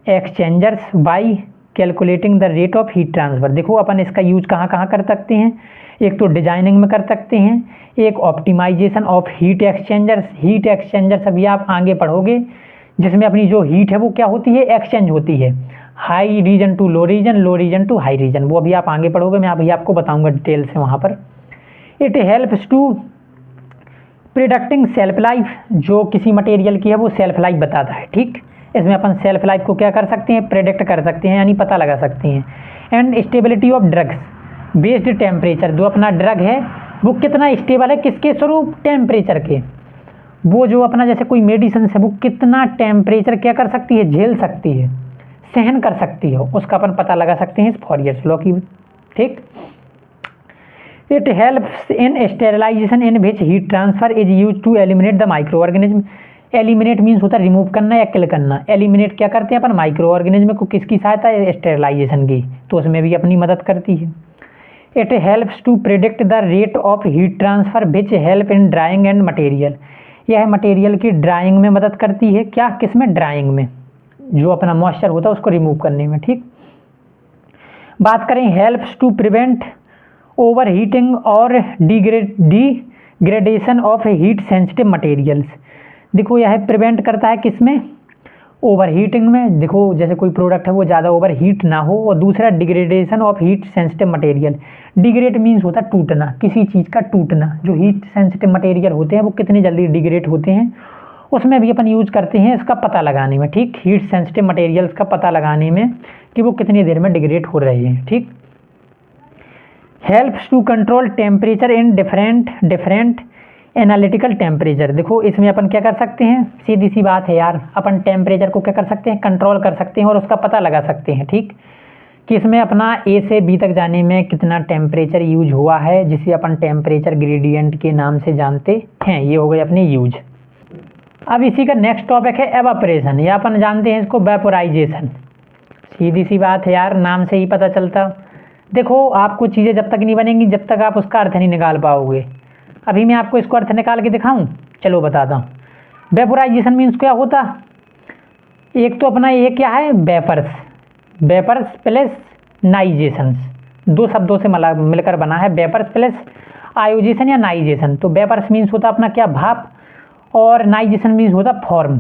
exchangers by calculating the rate of heat transfer. देखो अपन इसका यूज कहाँ कहाँ कर सकते हैं, एक तो डिजाइनिंग में कर सकते हैं, एक ऑप्टिमाइजेशन ऑफ हीट एक्सचेंजर्स अभी आप आगे पढ़ोगे, जिसमें अपनी जो हीट है वो क्या होती है, एक्सचेंज होती है, high region to low region to high region, वो अभी आप आगे पढ़ोगे, मैं अभी आपको बताऊंगा डिटेल से वहाँ पर। It helps to predicting self life, जो किसी मटेरियल की है वो सेल्फ लाइफ बताता है। ठीक, इसमें अपन सेल्फ लाइफ को क्या कर सकते हैं, प्रेडिक्ट कर सकते हैं यानी पता लगा सकते हैं। And stability of drugs based temperature, जो अपना ड्रग है वो कितना स्टेबल है, किसके स्वरूप, टेम्परेचर के। वो जो अपना जैसे कोई मेडिसिन है वो कितना टेम्परेचर क्या कर सकती है, झेल सकती है, सहन कर सकती है, उसका अपन पता लगा सकते हैं इस फॉरियर्स लॉ की। ठीक, it helps in sterilisation in which heat transfer is use to eliminate the micro organism. Eliminate means होता है रिमूव करना या किल करना, एलिमिनेट क्या करते हैं अपन, माइक्रो ऑर्गेनिज्म को, किसकी सहायता है, स्टेरिलाइजेशन की, तो उसमें भी अपनी मदद करती है। It helps to predict the rate of heat transfer which help in drying and material. यह मटेरियल की ड्राइंग में मदद करती है, क्या, किसमें, ड्राइंग में, जो अपना मॉइस्चर होता है उसको रिमूव करने में। ठीक, बात करें helps to prevent overheating और degradation of heat sensitive materials. देखो यह प्रिवेंट करता है किसमें, ओवर हीटिंग में। देखो जैसे कोई प्रोडक्ट है वो ज़्यादा ओवर हीट ना हो, और दूसरा degradation of heat sensitive material. Degrade means होता है टूटना, किसी चीज़ का टूटना। जो हीट सेंसिटिव मटेरियल होते हैं वो कितनी जल्दी डिग्रेड होते हैं, उसमें भी अपन यूज करते हैं इसका पता लगाने में। ठीक, हीट सेंसिटिव मटेरियल्स का पता लगाने में कि वो कितनी देर में डिग्रेड हो रहे हैं। ठीक, helps to control temperature in different analytical temperature. देखो इसमें अपन क्या कर सकते हैं, सीधी सी बात है यार, अपन टेम्परेचर को क्या कर सकते हैं, कंट्रोल कर सकते हैं और उसका पता लगा सकते हैं। ठीक, कि इसमें अपना ए से बी तक जाने में कितना टेम्परेचर यूज हुआ है, जिसे अपन टेम्परेचर ग्रेडियंट के नाम से जानते हैं। ये हो गए अपने यूज। अब इसी का नेक्स्ट टॉपिक है एवापोरेशन, या अपन जानते हैं इसको वेपोराइजेशन। सीधी सी बात है यार, नाम से ही पता चलता। देखो आपको चीज़ें जब तक नहीं बनेंगी जब तक आप उसका अर्थ नहीं निकाल पाओगे। अभी मैं आपको इसको अर्थ निकाल के दिखाऊं, चलो बताता हूँ। वेपोराइजेशन मीन्स क्या होता, एक तो अपना ये क्या है, वेपर्स प्लस नाइजेशंस, दो शब्दों से मिलकर बना है, वेपर्स प्लस आयोजेशन या नाइजेशन। तो वेपर्स मीन्स होता अपना क्या, भाप, और नाइजेशन मीन्स होता फॉर्म।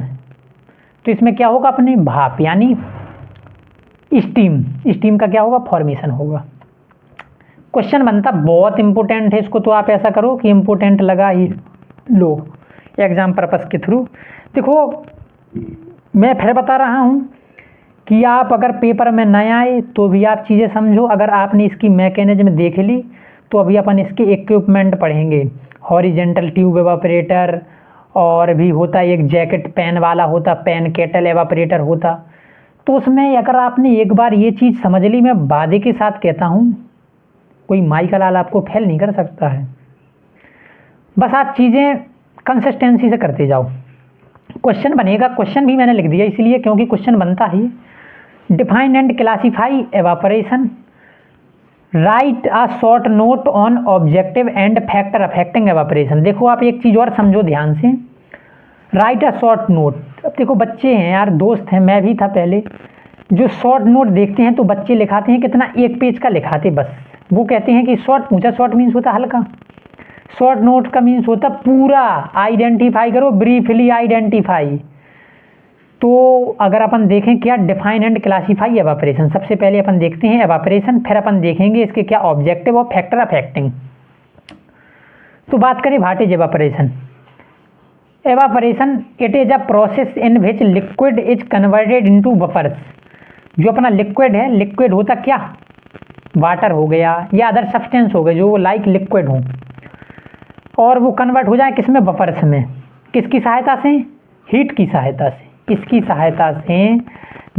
तो इसमें क्या होगा, अपने भाप यानी स्टीम का क्या होगा, फॉर्मेशन होगा। क्वेश्चन बनता बहुत इंपॉर्टेंट है, इसको तो आप ऐसा करो कि इंपॉर्टेंट लगा ही लो एग्जाम पर्पस के थ्रू। देखो मैं फिर बता रहा हूँ कि आप अगर पेपर में न आए तो भी आप चीज़ें समझो। अगर आपने इसकी मैकेनिज्म देख ली तो अभी अपन इसके इक्विपमेंट पढ़ेंगे, हॉरिजेंटल ट्यूब एवापोरेटर, और भी होता एक जैकेट पेन वाला होता, पेन केटल एवापोरेटर होता। तो उसमें अगर आपने एक बार ये चीज़ समझ ली, मैं वादे के साथ कहता हूँ कोई माई का लाल आपको फेल नहीं कर सकता है। बस आप चीज़ें कंसिस्टेंसी से करते जाओ। क्वेश्चन बनेगा, क्वेश्चन भी मैंने लिख दिया इसलिए क्योंकि क्वेश्चन बनता ही, define and classify evaporation, write a short note on objective and factor affecting evaporation. देखो आप एक चीज़ और समझो ध्यान से, राइट अ शॉर्ट नोट। अब देखो बच्चे हैं यार, दोस्त हैं, मैं भी था पहले, जो शॉर्ट नोट देखते हैं तो बच्चे लिखाते हैं कितना, एक पेज का लिखाते बस। वो कहते हैं कि शॉर्ट पूछा, शॉर्ट मीन्स होता हल्का, शॉर्ट नोट का मीन्स होता पूरा आइडेंटिफाई करो, ब्रीफली आइडेंटिफाई। तो अगर अपन देखें क्या, डिफाइन एंड क्लासीफाई एवापोरेशन। सबसे पहले अपन देखते हैं एवापोरेशन, फिर अपन देखेंगे इसके क्या ऑब्जेक्टिव और फैक्टर अफेक्टिंग। तो बात करें what is evaporation. Evaporation it is a process in which liquid is converted into vapours. जो अपना लिक्विड है, लिक्विड होता क्या, वाटर हो गया या अदर सब्सटेंस हो गए जो लाइक लिक्विड हो, और वो कन्वर्ट हो जाए किसमें, वेपर्स में। किसकी सहायता से, हीट की सहायता से। किसकी सहायता से,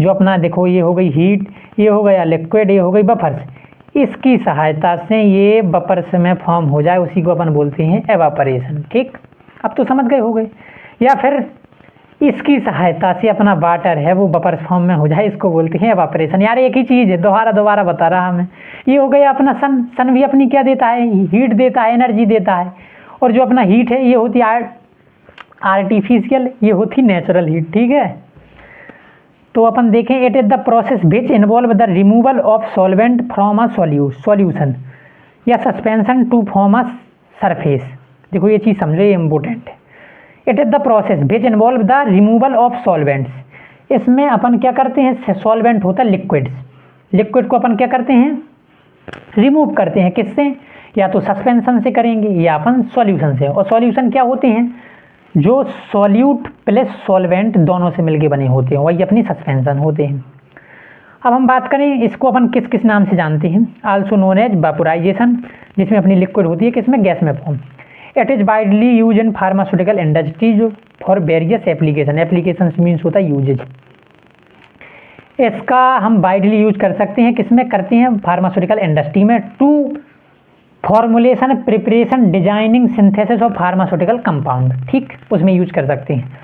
जो अपना देखो ये हो गई हीट, ये हो गया लिक्विड, ये हो गई वेपर्स, इसकी सहायता से ये वेपर्स में फॉर्म हो जाए, उसी को अपन बोलते हैं एवापोरेशन। ठीक, अब तो समझ गए हो गए। या फिर इसकी सहायता से अपना वाटर है वो वेपर फॉर्म में हो जाए, इसको बोलते हैं एवापोरेशन। यार एक ही चीज़ है, दोबारा बता रहा मैं। ये हो गया अपना सन। सन भी अपनी क्या देता है, हीट देता है, एनर्जी देता है। और जो अपना हीट है ये होती है आर्टिफिशियल, ये होती नेचुरल हीट, ठीक है। तो अपन देखें, it is the process which involve the removal of solvent from a solution या suspension to form a surface. देखो ये चीज़ समझो, ये इम्पोर्टेंट है। It is the process which involve the removal of solvents. इसमें अपन क्या करते हैं, सॉल्वेंट होता है लिक्विड्स, लिक्विड को अपन क्या करते हैं, रिमूव करते हैं। किससे, या तो सस्पेंशन से करेंगे या अपन सॉल्यूशन से। और सॉल्यूशन क्या होते हैं, जो सॉल्यूट प्लस सॉल्वेंट दोनों से मिलके बने होते हैं, वही अपनी सस्पेंशन होते हैं। अब हम बात करें, इसको अपन किस किस नाम से जानते हैं, आल्सो नोन एज वेपोराइजेशन, जिसमें अपनी लिक्विड होती है किसमें, गैस में form. It is widely use in pharmaceutical industries for various application. Application means होता है यूजेज। इसका हम वाइडली यूज कर सकते हैं, किसमें करते हैं, फार्मास्यूटिकल इंडस्ट्री में, to formulation, preparation, designing, synthesis of pharmaceutical compound, ठीक, उसमें यूज कर सकते हैं।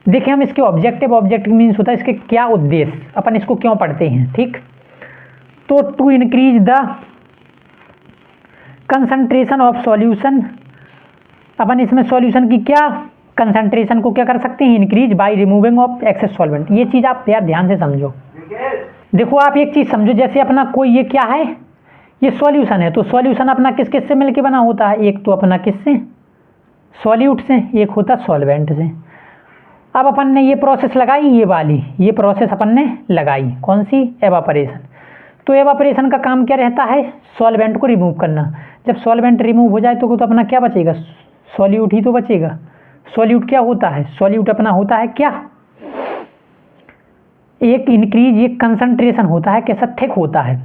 देखिए हम इसके ऑब्जेक्टिव मीन्स होता है इसके क्या उद्देश्य, अपन इसको क्यों पढ़ते हैं, ठीक। तो to increase the concentration of solution, अपन इसमें सॉल्यूशन की क्या कंसंट्रेशन को क्या कर सकते हैं, increase by removing of excess solvent. ये चीज़ आप यार ध्यान से समझो। देखो आप एक चीज़ समझो, जैसे अपना कोई ये क्या है, ये सॉल्यूशन है, तो सॉल्यूशन अपना किस किस से मिलके बना होता है, एक तो अपना किससे, सॉल्यूट से, एक होता सॉल्वेंट से। अब अपन ने ये प्रोसेस लगाई, ये वाली ये प्रोसेस अपन ने लगाई, कौन सी, एवापोरेशन। तो एवापोरेशन का काम क्या रहता है, सॉल्वेंट को रिमूव करना। जब सॉल्वेंट रिमूव हो जाए तो अपना क्या बचेगा, सॉल्यूट ही तो बचेगा। सॉल्यूट क्या होता है, सॉल्यूट अपना होता है क्या, एक इंक्रीज, एक कंसंट्रेशन होता है, कैसा, थिक होता है,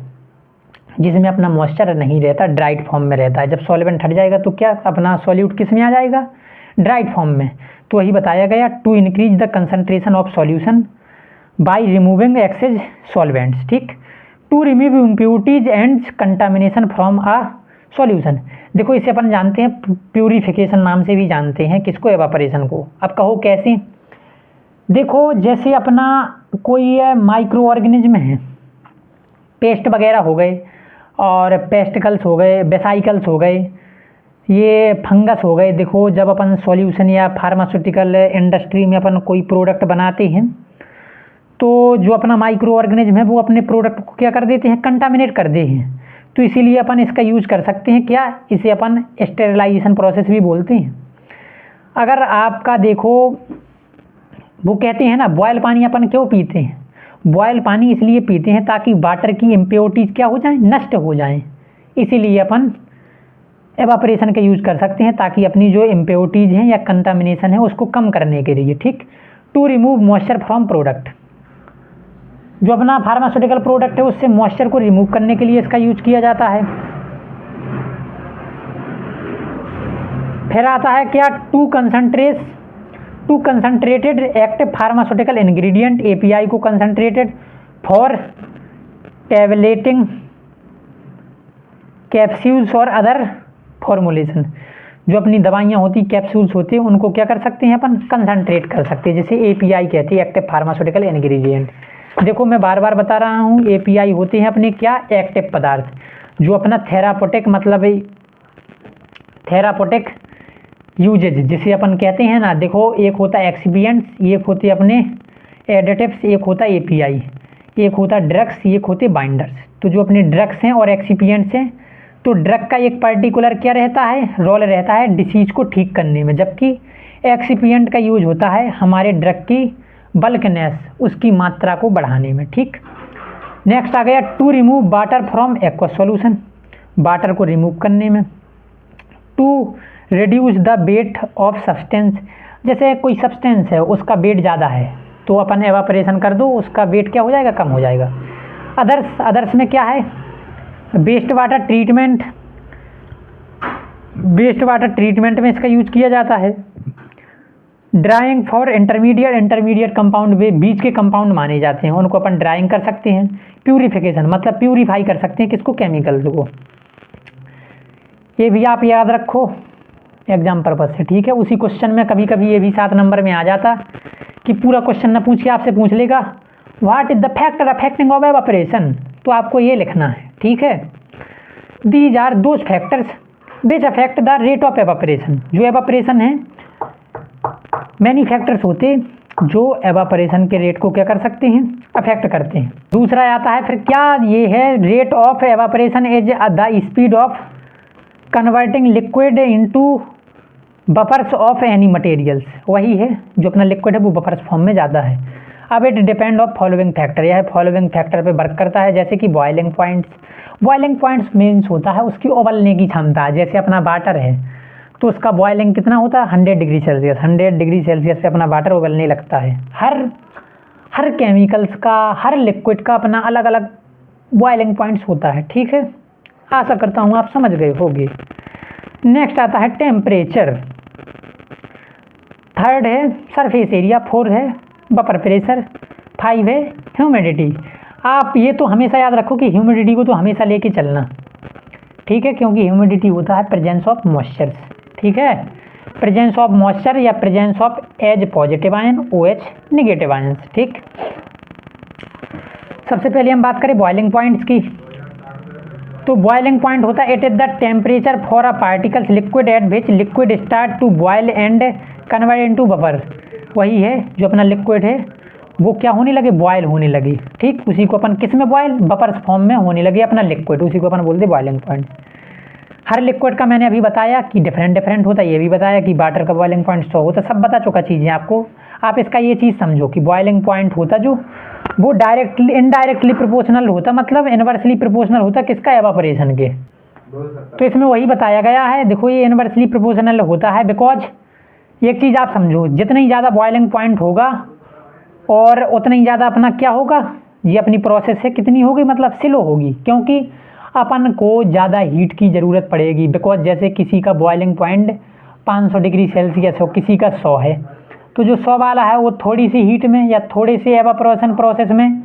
जिसमें अपना मॉइस्चर नहीं रहता, ड्राइड फॉर्म में रहता है। जब सॉल्वेंट हट जाएगा तो क्या अपना सॉल्यूट किस में आ जाएगा, ड्राइड फॉर्म में। तो वही बताया गया, to increase the concentration of solution by removing excess solvents, ठीक, to remove impurities and contamination from a solution. देखो इसे अपन जानते हैं प्यूरिफिकेशन नाम से भी जानते हैं, किसको, एवापोरेशन को। अब कहो कैसे, देखो जैसे अपना कोई माइक्रो ऑर्गेनिज्म है, पेस्ट वगैरह हो गए और पेस्टिकल्स हो गए, बेसाइकल्स हो गए, ये फंगस हो गए। देखो जब अपन सॉल्यूशन या फार्मास्यूटिकल इंडस्ट्री में अपन कोई प्रोडक्ट बनाते हैं, तो जो अपना माइक्रो ऑर्गेनिज्म है वो अपने प्रोडक्ट को क्या कर देते हैं, कंटामिनेट कर देते हैं। तो इसीलिए अपन इसका यूज कर सकते हैं क्या, इसे अपन स्टेरिलाइजेशन प्रोसेस भी बोलते हैं। अगर आपका देखो, वो कहते हैं ना, बॉयल पानी अपन क्यों पीते हैं, बॉयल पानी इसलिए पीते हैं ताकि वाटर की इम्प्योरिटीज क्या हो जाए, नष्ट हो जाएं। इसीलिए अपन एवापोरेशन का यूज कर सकते हैं, ताकि अपनी जो इम्प्योरिटीज हैं या कंटामिनेशन है उसको कम करने के लिए, ठीक। To remove moisture from product, जो अपना फार्मास्यूटिकल प्रोडक्ट है उससे मॉइस्चर को रिमूव करने के लिए इसका यूज किया जाता है। फिर आता है क्या, to concentrated active pharmaceutical ingredient, API को कंसंट्रेटेड फॉर टैबलेटिंग कैप्सूल्स और अदर फॉर्मुलेशन। जो अपनी दवाइयाँ होती, कैप्सूल्स होती हैं, उनको क्या कर सकते हैं अपन, कंसंट्रेट कर सकते हैं, जैसे एपीआई कहती है, एक्टिव फार्मास्यूटिकल इंग्रेडिएंट। देखो मैं बार बार बता रहा हूँ, एपीआई होते हैं अपने क्या, एक्टिव पदार्थ, जो अपना थेरापोटिक, मतलब थेरापोटिक यूजेज जिसे अपन कहते हैं ना। देखो एक होता है एक्सिपिएंट्स, एक होते अपने एडिटिव्स, एक होता है एपीआई, एक होता ड्रग्स, एक होते बाइंडर्स। तो जो अपने ड्रग्स हैं और एक्सिपिएंट्स हैं, तो ड्रग का एक पर्टिकुलर क्या रहता है, रोल रहता है डिसीज को ठीक करने में, जबकि एक्सिपिएंट का यूज होता है हमारे ड्रग की बल्कनेस, उसकी मात्रा को बढ़ाने में, ठीक। नेक्स्ट आ गया, to remove water from aqua solution, water को रिमूव करने में। To reduce the weight of substance, जैसे कोई सब्सटेंस है उसका वेट ज़्यादा है तो अपन एवापोरेशन कर दो, उसका वेट क्या हो जाएगा, कम हो जाएगा। अदर्स में क्या है, waste water treatment, waste water treatment में इसका यूज किया जाता है। ड्राइंग फॉर इंटरमीडिएट कंपाउंड, वे बीच के कंपाउंड माने जाते हैं, उनको अपन ड्राइंग कर सकते हैं। प्यूरिफिकेशन मतलब प्यूरिफाई कर सकते हैं किसको, केमिकल्स को। ये भी आप याद रखो, एग्जाम पर्पज से, ठीक है। उसी क्वेश्चन में कभी कभी ये भी 7 नंबर में आ जाता कि पूरा क्वेश्चन ना पूछ के आपसे पूछ लेगा what is the factor affecting of evaporation, तो आपको ये लिखना है, ठीक है। These are those factors which affect the rate of evaporation. जो एवापोरेशन है, मैनी फैक्टर्स होते जो एवापोरेशन के रेट को क्या कर सकते हैं, अफेक्ट करते हैं। दूसरा आता है फिर क्या, ये है rate of evaporation is the speed of converting liquid into buffers of any materials. वही है जो अपना लिक्विड है वो बफर्स फॉर्म में ज़्यादा है। अब it depend of following factor, यह फॉलोइंग फैक्टर पे वर्क करता है, जैसे कि boiling points. Boiling points means होता है उसकी उबलने की क्षमता। जैसे अपना वाटर है तो उसका बॉइलिंग कितना होता है, 100 डिग्री सेल्सियस। 100 डिग्री सेल्सियस से अपना वाटर उबलने लगता है। हर केमिकल्स का, हर लिक्विड का अपना अलग अलग बॉइलिंग पॉइंट्स होता है, ठीक है। आशा करता हूँ आप समझ गए होंगे। नेक्स्ट आता है टेम्परेचर, थर्ड है सरफेस एरिया, 4 है बफर प्रेशर, 5 है ह्यूमिडिटी। आप ये तो हमेशा याद रखो कि ह्यूमिडिटी को तो हमेशा लेके चलना, ठीक है, क्योंकि ह्यूमिडिटी होता है प्रेजेंस ऑफ मॉइस्चर, ठीक है। प्रेजेंस ऑफ मॉइस्चर या presence of as positive ion, OH negative ion, ठीक। सबसे पहले हम बात करें बॉइलिंग पॉइंट्स की, तो बॉइलिंग पॉइंट होता है it is the temperature for a particles liquid at which liquid start to boil and convert into buffer. वही है जो अपना लिक्विड है वो क्या होने लगे, बॉयल होने लगे, ठीक। उसी को अपन किस में बॉयल, बफर्स फॉर्म में होने लगे अपना लिक्विड, उसी को अपन बोलते बॉइलिंग पॉइंट। हर लिक्विड का मैंने अभी बताया कि डिफरेंट होता है, ये भी बताया कि वाटर का बॉइलिंग पॉइंट 100 होता है, सब बता चुका चीज़ें आपको। आप इसका ये चीज़ समझो कि बॉइलिंग पॉइंट होता जो वो डायरेक्टली इनडायरेक्टली प्रोपोर्शनल होता, मतलब इनवर्सली प्रोपोर्शनल होता किसका, एवापोरेशन के। तो इसमें वही बताया गया है, देखो ये इनवर्सली प्रोपोर्शनल होता है बिकॉज एक चीज़ आप समझो, जितनी ज़्यादा बॉइलिंग पॉइंट होगा और उतना ही ज़्यादा अपना क्या होगा, ये अपनी प्रोसेस है कितनी होगी, मतलब स्लो होगी, क्योंकि अपन को ज़्यादा हीट की ज़रूरत पड़ेगी। बिकॉज जैसे किसी का बॉइलिंग पॉइंट 500 डिग्री सेल्सियस हो, किसी का 100 है, तो जो 100 वाला है वो थोड़ी सी हीट में या थोड़े से एवापोरेशन प्रोसेस में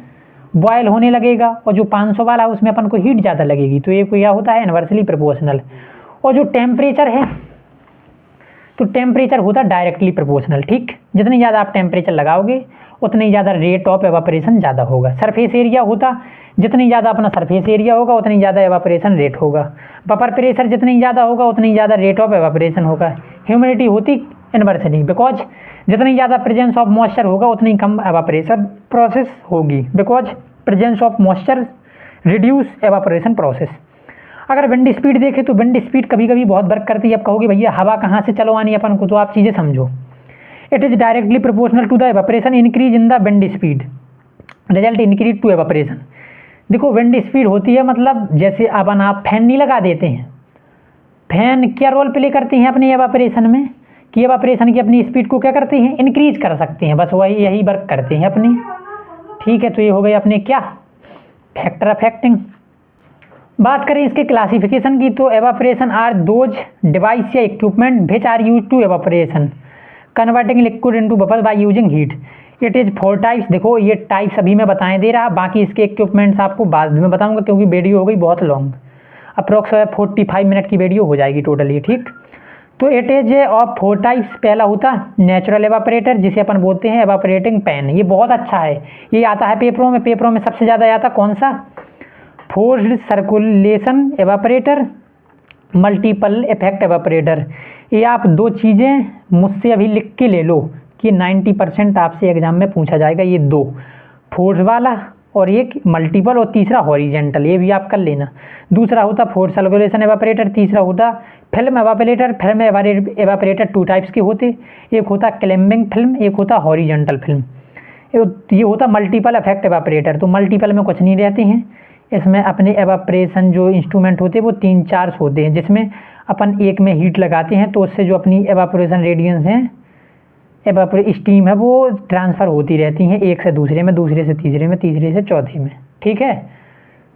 बॉयल होने लगेगा, और जो 500 वाला है उसमें अपन को हीट ज़्यादा लगेगी। तो ये क्या होता है, इनवर्सली प्रोपोर्शनल। और जो टेम्परेचर है, तो टेम्परेचर होता है डायरेक्टली प्रोपोर्शनल, ठीक। जितनी ज़्यादा आप टेम्परेचर लगाओगे उतनी ज़्यादा रेट ऑफ एवापोरेशन ज़्यादा होगा। सरफेस एरिया होता, जितनी ज़्यादा अपना सरफेस एरिया होगा उतनी ज़्यादा एवापोरेशन रेट होगा। बफर प्रेशर जितनी ज़्यादा होगा उतनी ज़्यादा रेट ऑफ एवापोरेशन होगा। ह्यूमिडिटी होती इनवर्सली, बिकॉज जितनी ज़्यादा प्रेजेंस ऑफ मॉइस्चर होगा उतनी कम एवापोरेशन प्रोसेस होगी, because presence of moisture reduce evaporation process. अगर विंड स्पीड देखें तो विंड स्पीड कभी कभी बहुत वर्क करती है। अब कहोगे भैया हवा कहाँ से चलवानी अपन को, तो आप चीज़ें समझो। It is directly proportional to the evaporation increase in the wind speed, result increase to evaporation. देखो विंड स्पीड होती है, मतलब जैसे अपन आप फैन नहीं लगा देते हैं, फैन क्या रोल प्ले करती हैं अपनी एवापोरेशन में, कि एवापोरेशन की अपनी स्पीड को क्या करते हैं, इंक्रीज कर सकते हैं, बस वही यही वर्क करते हैं अपनी, ठीक है। तो ये हो गए अपने क्या, फैक्टर अफेक्टिंग। बात करें इसके क्लासिफिकेशन की, तो एवापोरेशन आर दोज डिवाइस या equipment which are use to evaporation converting liquid into bubble by using heat. It is 4 types. देखो ये टाइप्स अभी मैं बताए दे रहा, बाकी इसके इक्विपमेंट्स आपको बाद में बताऊंगा, क्योंकि वीडियो हो गई बहुत लॉन्ग, अप्रोक्स 45 मिनट की वीडियो हो जाएगी टोटली, ठीक। तो इट इज ऑफ 4 टाइप्स। पहला होता नेचुरल एवापोरेटर, जिसे अपन बोलते हैं एवापोरेटिंग पैन। ये बहुत अच्छा है, ये आता है पेपरों में। पेपरों में सबसे ज़्यादा आता कौन सा, forced circulation evaporator, multiple effect evaporator. ये आप 2 चीज़ें मुझसे अभी लिख के ले लो कि 90% आपसे एग्जाम में पूछा जाएगा। ये 2, फोर्स वाला और एक मल्टीपल, और तीसरा हॉरिजेंटल, ये भी आप कर लेना। दूसरा होता फोर्स सर्कुलेशन एवापोरेटर, तीसरा होता film evaporator. Film evaporator 2 types के होते, एक होता क्लेम्बिंग फिल्म, एक होता हॉरिजेंटल फिल्म। ये होता मल्टीपल इफेक्ट एवापोरेटर। तो मल्टीपल में कुछ नहीं रहते हैं, इसमें अपने एवापोरेशन जो इंस्ट्रूमेंट होते हैं वो 3-4 होते हैं, जिसमें अपन एक में हीट लगाते हैं, तो उससे जो अपनी एवापोरेशन रेडियंस हैं, स्टीम है, वो ट्रांसफ़र होती रहती हैं एक से दूसरे में, दूसरे से तीसरे में, तीसरे से चौथे में, ठीक है।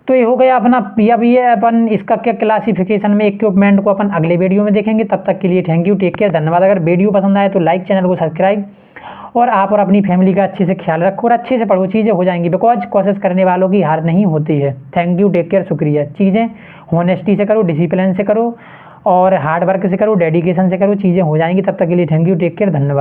तो ये हो गया अपना। अब ये अपन इसका क्या क्लासिफिकेशन में इक्विपमेंट को अपन अगले वीडियो में देखेंगे। तब तक के लिए थैंक यू, टेक केयर, धन्यवाद। अगर वीडियो पसंद आए तो लाइक, चैनल को सब्सक्राइब और आप और अपनी फैमिली का अच्छे से ख्याल रखो और अच्छे से पढ़ो, चीज़ें हो जाएंगी, बिकॉज कोशिश करने वालों की हार नहीं होती है। थैंक यू, टेक केयर, शुक्रिया। चीज़ें होनेस्टी से करो, डिसिप्लिन से करो और हार्ड वर्क से करो, डेडिकेशन से करो, चीज़ें हो जाएंगी। तब तक के लिए थैंक यू, टेक केयर, धन्यवाद।